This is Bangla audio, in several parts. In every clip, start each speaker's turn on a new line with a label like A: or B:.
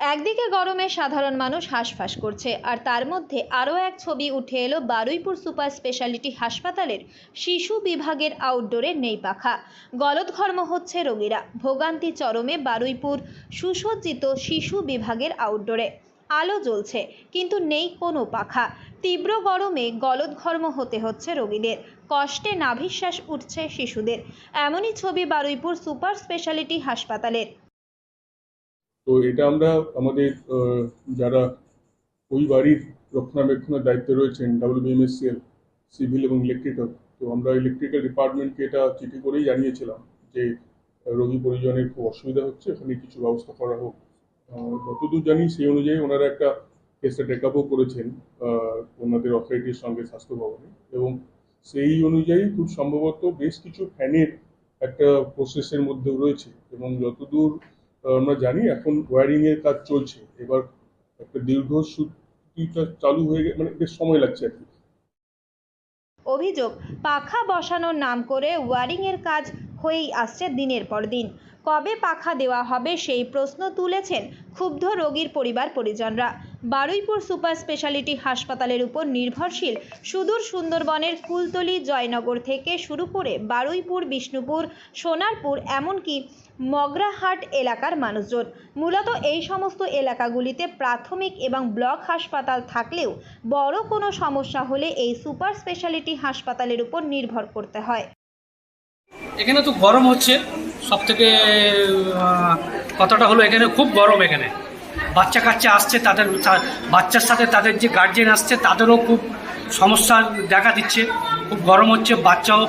A: একদিকে গরমে সাধারণ মানুষ হাঁসফাঁস করছে, আর তার মধ্যে আরও এক ছবি উঠে এলো বারুইপুর সুপার স্পেশালিটি হাসপাতালের শিশু বিভাগের আউটডোরে নেই পাখা। গলদঘর্ম হচ্ছে রোগীরা, ভোগান্তি চরমে বারুইপুর সুসজ্জিত শিশু বিভাগের আউটডোরে। আলো জ্বলছে কিন্তু নেই কোনো পাখা। তীব্র গরমে গলদঘর্ম হতে হচ্ছে রোগীদের, কষ্টে নাভিশ্বাস উঠছে শিশুদের। এমনই ছবি বারুইপুর সুপার স্পেশালিটি হাসপাতালের।
B: তো এটা আমরা আমাদের যারা ওই বাড়ির রক্ষণাবেক্ষণের দায়িত্বে রয়েছেন WBMSCL সিভিল এবং ইলেকট্রিক্যাল, তো আমরা ইলেকট্রিক্যাল ডিপার্টমেন্টকে এটা চিঠি করেই জানিয়েছিলাম যে রোগী পরিজনের খুব অসুবিধা হচ্ছে, এখানে কিছু ব্যবস্থা করা হোক। যতদূর জানি সেই অনুযায়ী ওনারা একটা কেসটা টেক আপও করেছেন ওনাদের অথরিটির সঙ্গে স্বাস্থ্য ভবনে, এবং সেই অনুযায়ী খুব সম্ভবত বেশ কিছু ফ্যানের একটা প্রসেসের মধ্যেও রয়েছে, এবং যতদূর আমরা জানি এখন ওয়্যারিং এর কাজ চলছে। এবার একটা দীর্ঘসূত্রিটা চালু হয়ে গেলে মানে বেশ সময় লাগছে আর কি।
A: অভিযোগ, পাখা বসানোর নাম করে ওয়ারিংয়ের কাজ হয়েই আসছে দিনের পর দিন। কবে পাখা দেওয়া হবে সেই প্রশ্ন তুলেছেন ক্ষুব্ধ রোগীর পরিবার পরিজনরা। বারুইপুর সুপার স্পেশালিটি হাসপাতালের উপর নির্ভরশীল সুদূর সুন্দরবনের কুলতলি, জয়নগর থেকে শুরু করে বারুইপুর, বিষ্ণুপুর, সোনারপুর, এমনকি মগরাহাট এলাকার মানুষজন। মূলত এই সমস্ত এলাকাগুলিতে প্রাথমিক এবং ব্লক হাসপাতাল থাকলেও বড় কোনো সমস্যা হলে এই সুপার স্পেশালিটি হাসপাতালের উপর নির্ভর করতে হয়।
C: এখানে তো গরম হচ্ছে, সব থেকে কথাটা হলো এখানে খুব গরম। এখানে বাচ্চা কাচ্চা আসছে, তাদের বাচ্চার সাথে তাদের যে গার্জেন আসছে তাদেরও খুব সমস্যা দেখা দিচ্ছে। খুব গরম হচ্ছে, বাচ্চাও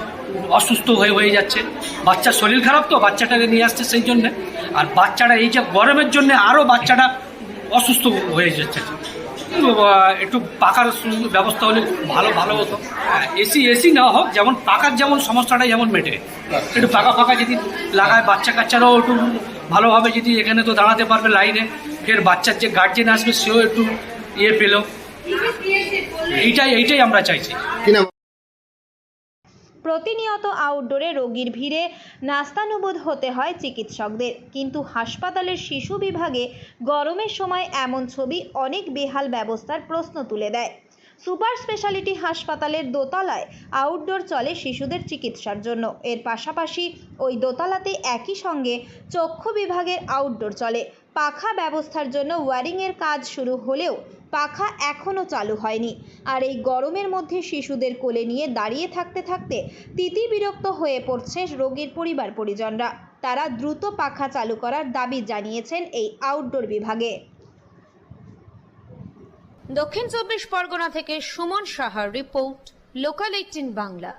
C: অসুস্থ হয়ে যাচ্ছে। বাচ্চার শরীর খারাপ, তো বাচ্চাটাকে নিয়ে আসছে সেই জন্যে। আর বাচ্চাটা এই যে গরমের জন্য আরও বাচ্চাটা অসুস্থ হয়ে যাচ্ছে। একটু পাকার ব্যবস্থা হলে ভালো হতো। এসি না হোক, যেমন পাকার যেমন সমস্যাটা যেমন মেটে, একটু পাকা যদি লাগায়, বাচ্চা কাচ্চারাও একটু ভালোভাবে যদি এখানে তো দাঁড়াতে পারবে লাইনে, ফের বাচ্চার যে গার্জেন আসবে সেও একটু পেল। এইটাই আমরা চাইছি।
A: প্রতিনিয়ত আউটডোরে রোগীর ভিড়ে নাস্তানুবোধ হতে হয় চিকিৎসকদের, কিন্তু হাসপাতালের শিশু বিভাগে গরমের সময় এমন ছবি অনেক বেহাল ব্যবস্থার প্রশ্ন তুলে দেয়। সুপার স্পেশালিটি হাসপাতালের দোতলায় আউটডোর চলে শিশুদের চিকিৎসার জন্য। এর পাশাপাশি ওই দোতলাতে একই সঙ্গে চক্ষু বিভাগের আউটডোর চলে। পাখা ব্যবস্থার জন্য ওয়্যারিংয়ের কাজ শুরু হলেও পাখা এখনও চালু হয়নি। আর এই গরমের মধ্যে শিশুদের কোলে নিয়ে দাঁড়িয়ে থাকতে তিতিবিরক্ত হয়ে পড়ছে রোগীর পরিবার পরিজনরা। তারা দ্রুত পাখা চালু করার দাবি জানিয়েছেন এই আউটডোর বিভাগে।
D: দক্ষিণ 24 পরগনা থেকে সুমন সাহার রিপোর্ট, লোকাল 18 বাংলা।